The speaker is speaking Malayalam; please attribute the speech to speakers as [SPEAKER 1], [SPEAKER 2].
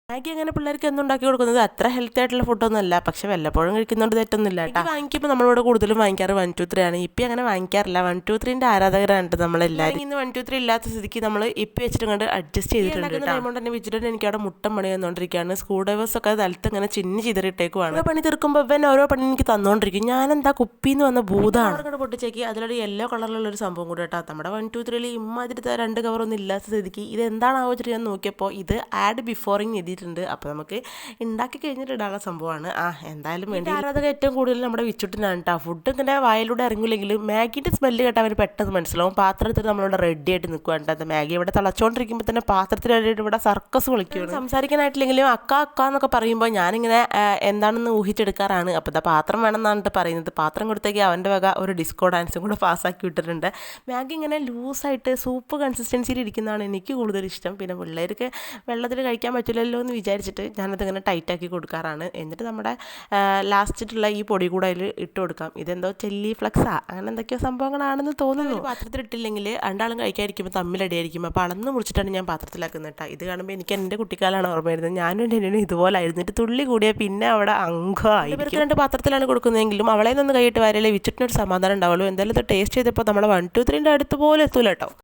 [SPEAKER 1] മാഗി അങ്ങനെ പിള്ളേർക്ക് എന്നും ഉണ്ടാക്കി കൊടുക്കുന്നത് അത്ര ഹെൽത്തി ആയിട്ടുള്ള ഫുഡൊന്നും അല്ല, പക്ഷെ വല്ലപ്പോഴും കഴിക്കുന്നതുകൊണ്ട് തെറ്റൊന്നുമില്ല കേട്ടോ. വാങ്ങിക്കുമ്പോൾ നമ്മളിവിടെ കൂടുതലും വാങ്ങിക്കാറ് 1, 2, 3 ആണ്. ഇപ്പം അങ്ങനെ വാങ്ങിക്കാറില്ല. 1, 2, 3ൻ്റെ ആരാധകരാണ് നമ്മളെല്ലാവരും. ഇന്ന് 1, 2, 3 ഇല്ലാത്ത സ്ഥിതിക്ക് നമ്മൾ ഇപ്പം വെച്ചിട്ട് കണ്ട് അഡ്ജസ്റ്റ് ചെയ്തിട്ടുണ്ട്. അതുകൊണ്ട് തന്നെ വിജിറ്റുണ്ട് എനിക്ക് അവിടെ മുട്ടം പണി തന്നുകൊണ്ടിരിക്കുകയാണ്. സ്ക്രൂ ഡ്രൈവേഴ്സൊക്കെ നിലത്ത് ഇങ്ങനെ ചിന്നി ചെയ്തിട്ടേക്കുവാണ്. പണി തീർക്കുമ്പോൾ ഇവൻ ഓരോ പണി എനിക്ക് തന്നുകൊണ്ടിരിക്കും. ഞാനെന്താ കുപ്പിന്ന് വന്ന ഭൂതമാണ് അവിടെ പൊട്ടിച്ചേക്ക്. അതിലൊരു യെല്ലോ കളറിലുള്ള ഒരു സംഭവം കൂടെ കേട്ടോ. നമ്മുടെ 1, 2, 3 ഇമ്മാതിരത്തെ 2 കവറൊന്നും ഇല്ലാത്ത സ്ഥിതിക്ക് ഇത് എന്താണ് ആലോചിച്ചിട്ട് ഞാൻ നോക്കിയപ്പോൾ ഇത് ആഡ് ബിഫോറിങ് എഴുതിയിട്ടുണ്ട്. അപ്പോൾ നമുക്ക് ഉണ്ടാക്കി കഴിഞ്ഞിട്ട് ഇടാനുള്ള സംഭവമാണ്. എന്തായാലും വേണ്ടി ആരാധക ഏറ്റവും കൂടുതൽ നമ്മുടെ വിച്ചുട്ടിനാണ് കേട്ടോ. ഫുഡ് ഇങ്ങനെ വായിലൂടെ ഇറങ്ങില്ലെങ്കിലും മാഗിൻ്റെ സ്മെല്ല് കേട്ടാൽ അവർ പെട്ടെന്ന് മനസ്സിലാവും. പാത്രത്തിൽ നമ്മളിവിടെ റെഡി ആയിട്ട് നിൽക്കുകയാണ് കേട്ടോ. മാഗി ഇവിടെ തിളച്ചുകൊണ്ടിരിക്കുമ്പോൾ തന്നെ പാത്രത്തിൽ ഇവിടെ സർക്കസ് വിളിക്കുകയാണ്. സംസാരിക്കാനായിട്ടില്ലെങ്കിലും അക്ക അക്ക എന്നൊക്കെ പറയുമ്പോൾ ഞാനിങ്ങനെ എന്താണെന്ന് ഊഹിച്ചെടുക്കാറാണ്. അപ്പോൾ ഇതാ പാത്രം വേണമെന്നാണ് പറയുന്നത്. പാത്രം കൊടുത്തേക്ക് അവൻ്റെ വക ഒരു ഡിസ്കോ ഡാൻസും കൂടെ പാസ്സാക്കി വിട്ടിട്ടുണ്ട്. മാഗി ഇങ്ങനെ ലൂസായിട്ട് സൂപ്പ് കൺസിസ്റ്റൻസിയിൽ ഇരിക്കുന്നതാണ് എനിക്ക് കൂടുതൽ ഇഷ്ടം. പിന്നെ പിള്ളേർക്ക് വെള്ളത്തിൽ കഴിക്കാൻ പറ്റില്ലല്ലോ എന്ന് വിചാരിച്ചിട്ട് ഞാനതിങ്ങനെ ടൈറ്റാക്കി കൊടുക്കാറാണ്. എന്നിട്ട് നമ്മുടെ ലാസ്റ്റിട്ടുള്ള ഈ പൊടി കൂടെ അതിൽ ഇട്ട് കൊടുക്കാം. ഇതെന്തോ ചെല്ലി ഫ്ലക്സാ അങ്ങനെ എന്തൊക്കെയോ സംഭവങ്ങളാണെന്ന് തോന്നുന്നു. പാത്രത്തിൽ ഇട്ടില്ലെങ്കിൽ രണ്ടാളും കഴിക്കാതിരിക്കുമ്പോൾ തമ്മിലടിയായിരിക്കും. അപ്പോൾ അളന്ന് മുറിച്ചിട്ടാണ് ഞാൻ പാത്രത്തിലാക്കുന്നത് കേട്ടോ. ഇത് കാണുമ്പോൾ എനിക്ക് എൻ്റെ കുട്ടിക്കാലാണ് ഓർമ്മ വരുന്നത്. ഞാനും എൻ്റെ അനിയനും ഇതുപോലെ ആയിരുന്നിട്ട് തുള്ളി കൂടിയാൽ പിന്നെ അവിടെ അംഗമായി. ഇവർക്ക് 2 പാത്രത്തിലാണ് കൊടുക്കുന്നതെങ്കിലും അവളെ നിന്ന് കൈയിട്ട് വരലേ വിച്ചിട്ടിനൊരു സമാധാനം ഉണ്ടാവുള്ളൂ. എന്തായാലും ഇത് ടേസ്റ്റ് ചെയ്തപ്പോൾ നമ്മുടെ 1, 2, 3ൻ്റെ അടുത്ത് പോലെ എത്തൂല കേട്ടോ.